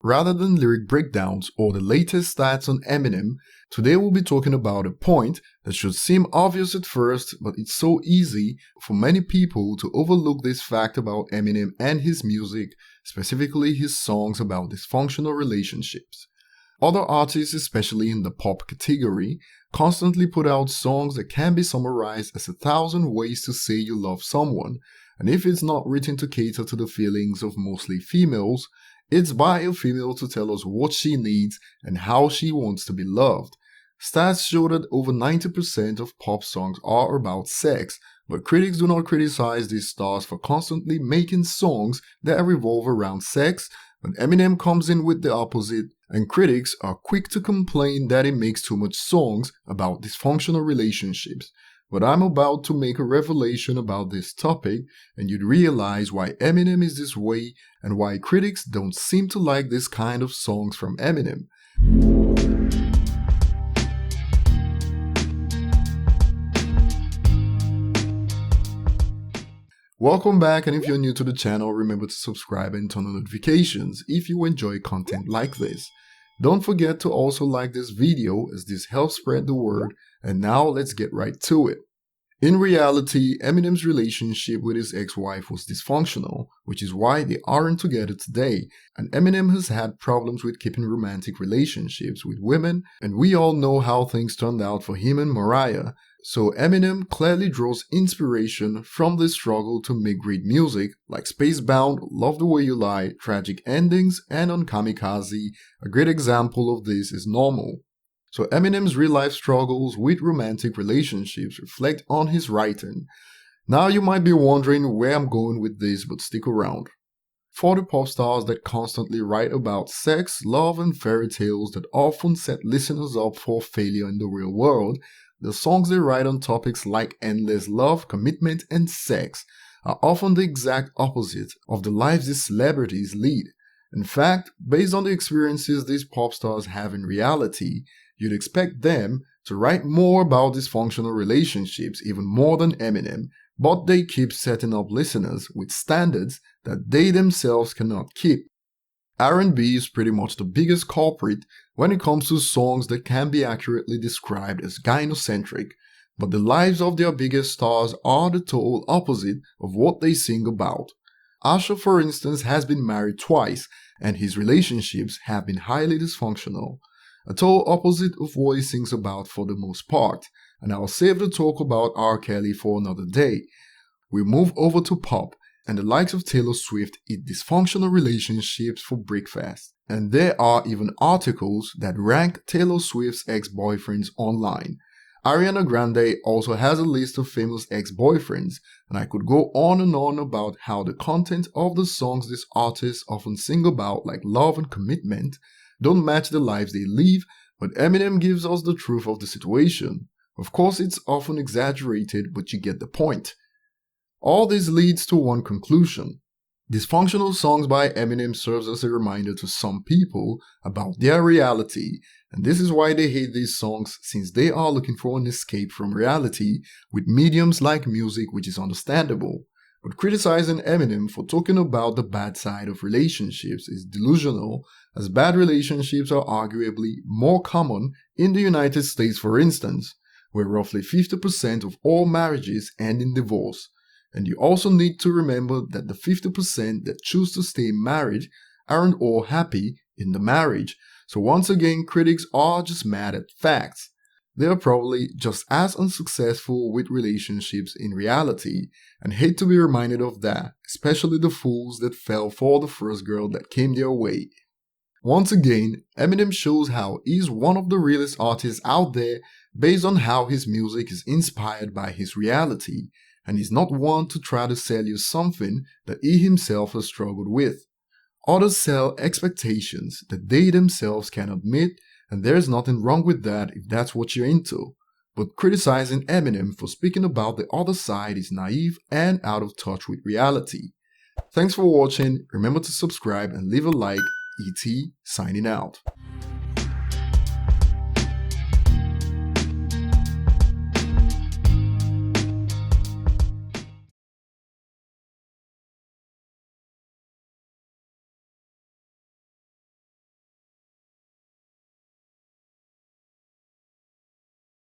Rather than lyric breakdowns or the latest stats on Eminem, today we'll be talking about a point that should seem obvious at first, but it's so easy for many people to overlook this fact about Eminem and his music, specifically his songs about dysfunctional relationships. Other artists, especially in the pop category, constantly put out songs that can be summarized as 1,000 ways to say you love someone, and if it's not written to cater to the feelings of mostly females, it's by a female to tell us what she needs and how she wants to be loved. Stats show that over 90% of pop songs are about sex, but critics do not criticize these stars for constantly making songs that revolve around sex, but Eminem comes in with the opposite, and critics are quick to complain that he makes too much songs about dysfunctional relationships. But I'm about to make a revelation about this topic, and you'd realize why Eminem is this way and why critics don't seem to like this kind of songs from Eminem. Welcome back, and if you're new to the channel, remember to subscribe and turn on notifications if you enjoy content like this. Don't forget to also like this video as this helps spread the word, and now let's get right to it. In reality, Eminem's relationship with his ex-wife was dysfunctional, which is why they aren't together today, and Eminem has had problems with keeping romantic relationships with women, and we all know how things turned out for him and Mariah. So Eminem clearly draws inspiration from this struggle to make great music like Spacebound, Love the Way You Lie, Tragic Endings, and on Kamikaze. A great example of this is Normal. So Eminem's real-life struggles with romantic relationships reflect on his writing. Now you might be wondering where I'm going with this, but stick around. For the pop stars that constantly write about sex, love, and fairy tales that often set listeners up for failure in the real world, the songs they write on topics like endless love, commitment, and sex are often the exact opposite of the lives these celebrities lead. In fact, based on the experiences these pop stars have in reality, you'd expect them to write more about dysfunctional relationships even more than Eminem, but they keep setting up listeners with standards that they themselves cannot keep. R&B is pretty much the biggest culprit when it comes to songs that can be accurately described as gynocentric, but the lives of their biggest stars are the total opposite of what they sing about. Usher, for instance, has been married twice, and his relationships have been highly dysfunctional. A total opposite of what he sings about for the most part, and I'll save the talk about R. Kelly for another day. We move over to pop, and the likes of Taylor Swift eat dysfunctional relationships for breakfast. And there are even articles that rank Taylor Swift's ex-boyfriends online. Ariana Grande also has a list of famous ex-boyfriends, and I could go on and on about how the content of the songs these artists often sing about, like love and commitment, don't match the lives they live, but Eminem gives us the truth of the situation. Of course, it's often exaggerated, but you get the point. All this leads to one conclusion. Dysfunctional songs by Eminem serves as a reminder to some people about their reality, and this is why they hate these songs, since they are looking for an escape from reality with mediums like music, which is understandable. But criticizing Eminem for talking about the bad side of relationships is delusional, as bad relationships are arguably more common in the United States, for instance, where roughly 50% of all marriages end in divorce. And you also need to remember that the 50% that choose to stay married aren't all happy in the marriage. So once again, critics are just mad at facts. They are probably just as unsuccessful with relationships in reality, and hate to be reminded of that, especially the fools that fell for the first girl that came their way. Once again, Eminem shows how he's one of the realest artists out there based on how his music is inspired by his reality, and he's not one to try to sell you something that he himself has struggled with. Others sell expectations that they themselves cannot meet, and there's nothing wrong with that if that's what you're into. But criticizing Eminem for speaking about the other side is naive and out of touch with reality. Thanks for watching, remember to subscribe and leave a like. ET signing out.